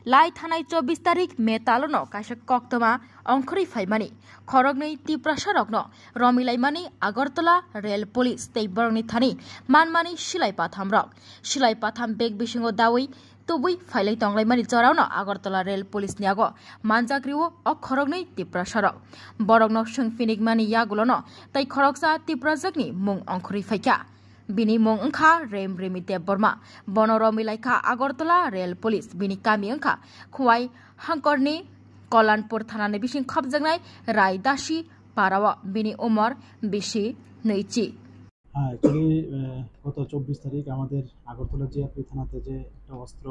লাই थानाय 24 तारिख मे तालनो काisa कक्तमा अंखरि फाइमानि खरगनै तिप्रासारकनो रमिलाइमानि Agartala rail police तै बरंनि थानि मानमानि सिलाइपाथाम बेग बिसिङो दावै तुबै फाइलै तंलाइमानि जरावनो आगरतला रेल पुलिस नियागो मानजाग्रिवो अ खरगनै तिप्रासारक बरगनो सोंफिनिगमानि यागुलनो तै खरगसा तिप्राजकनि मुं अंखरि फाइका बिनि मुं अंखा रेमरेमि देबबर्मा बनो रमिलाइखा आगरतला रेल पुलिस बिनि कामि अंखा खुवाई हांकरनि कल्याणपुर थानानि बिसिं खबजोंनाय रायदासि पारावा बिनि उमर बिसि नैचि। হ্যাঁ, অ্যাকচুয়ালি গত 24 তারিখ আমাদের আগরতলা জিআরপি থানাতে যে একটা অস্ত্র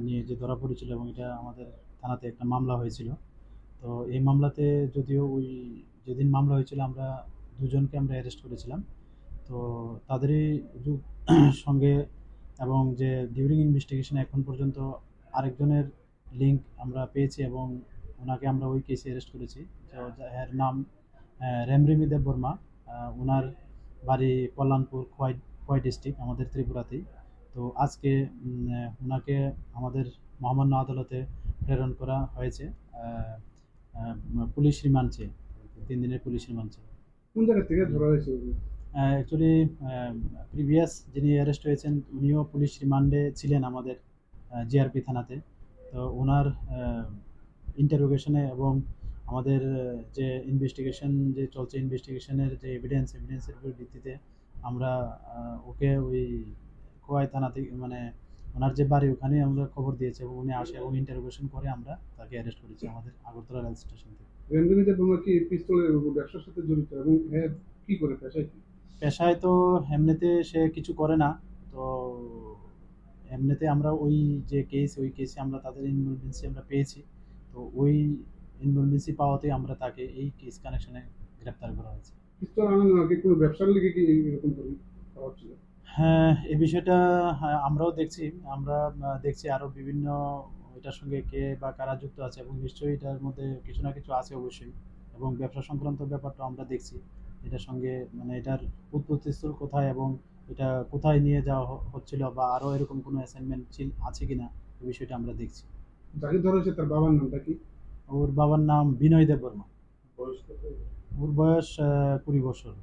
নিয়ে যে ধরা পড়েছিল এবং এটা আমাদের থানাতে একটা মামলা হয়েছিল। তো এই মামলাতে যদিও ওই যেদিন মামলা হয়েছিল আমরা দুজনকে আমরা অ্যারেস্ট করেছিলাম। তো তাদেরই সঙ্গে এবং যে ডিউরিং ইনভেস্টিগেশন এখন পর্যন্ত আরেকজনের লিঙ্ক আমরা পেয়েছি এবং ওনাকে আমরা ওই কেসে অ্যারেস্ট করেছি। তো এর নাম রেমরেমি দেববর্মা। ওনার বাড়ি কল্যাণপুর খোয়াই ডিস্ট্রিক্ট আমাদের ত্রিপুরাতেই। তো আজকে ওনাকে আমাদের মহামান্য আদালতে প্রেরণ করা হয়েছে পুলিশ রিমান্ডে, 3 দিনের পুলিশ রিমান্ডে। কোন জায়গা থেকে ধরা হয়েছে? অ্যাকচুয়ালি প্রিভিয়াস যিনি অ্যারেস্ট হয়েছেন উনিও পুলিশ রিমান্ডে ছিলেন আমাদের জিআরপি থানাতে। তো ওনার ইন্টারোগেশনে এবং আমাদের যে ইনভেস্টিগেশন যে চলছে ইনভেস্টিগেশনের যে এভিডেন্সের ভিত্তিতে আমরা ওকে ওই খোয়াই থানা থেকে মানে ওনার যে বাড়ি ওখানে আমরা খবর দিয়েছি এবং উনি আসে এবং ইন্টারোগেশন করে আমরা তাকে অ্যারেস্ট করেছি আমাদের আগরতলা রেল স্টেশন থেকে। রেমরেমি দেববর্মা কি পিস্তলের ব্যবসার সাথে জড়িত এবং কি করে পেশায় তো এমনিতে সে কিছু করে না। তো এমনিতে আমরা ওই যে ওই কেসে আমরা তাদের ইনভলভেন্সি আমরা পেয়েছি। তো ওই ইনভলভেন্সি পাওয়াতে আমরা তাকে এই কেস কানেকশনে গ্রেপ্তার করা হয়েছে। পিস্তল আনানো নাকি কোনো ব্যবসার লিগে কি এরকম করা হচ্ছিল? হ্যাঁ, এই বিষয়টা আমরাও দেখছি আরও বিভিন্ন এটার সঙ্গে কে বা কারা যুক্ত আছে এবং নিশ্চয়ই এটার মধ্যে কিছু না কিছু আছে অবশ্যই এবং ব্যবসা সংক্রান্ত ব্যাপারটা আমরা দেখছি এটার সঙ্গে মানে এটার উৎপত্তিস্থল কোথায় এবং এটা কোথায় নিয়ে যাওয়া হচ্ছিল বা আরও এরকম কোনো অ্যাসাইনমেন্ট আছে কিনা এই বিষয়টা আমরা দেখছি। যাকে ধরা হয়েছে তার বাবার নামটা কি? ওর বাবার নাম বিনয় দেববর্মা। ওর বয়স 20 বছর।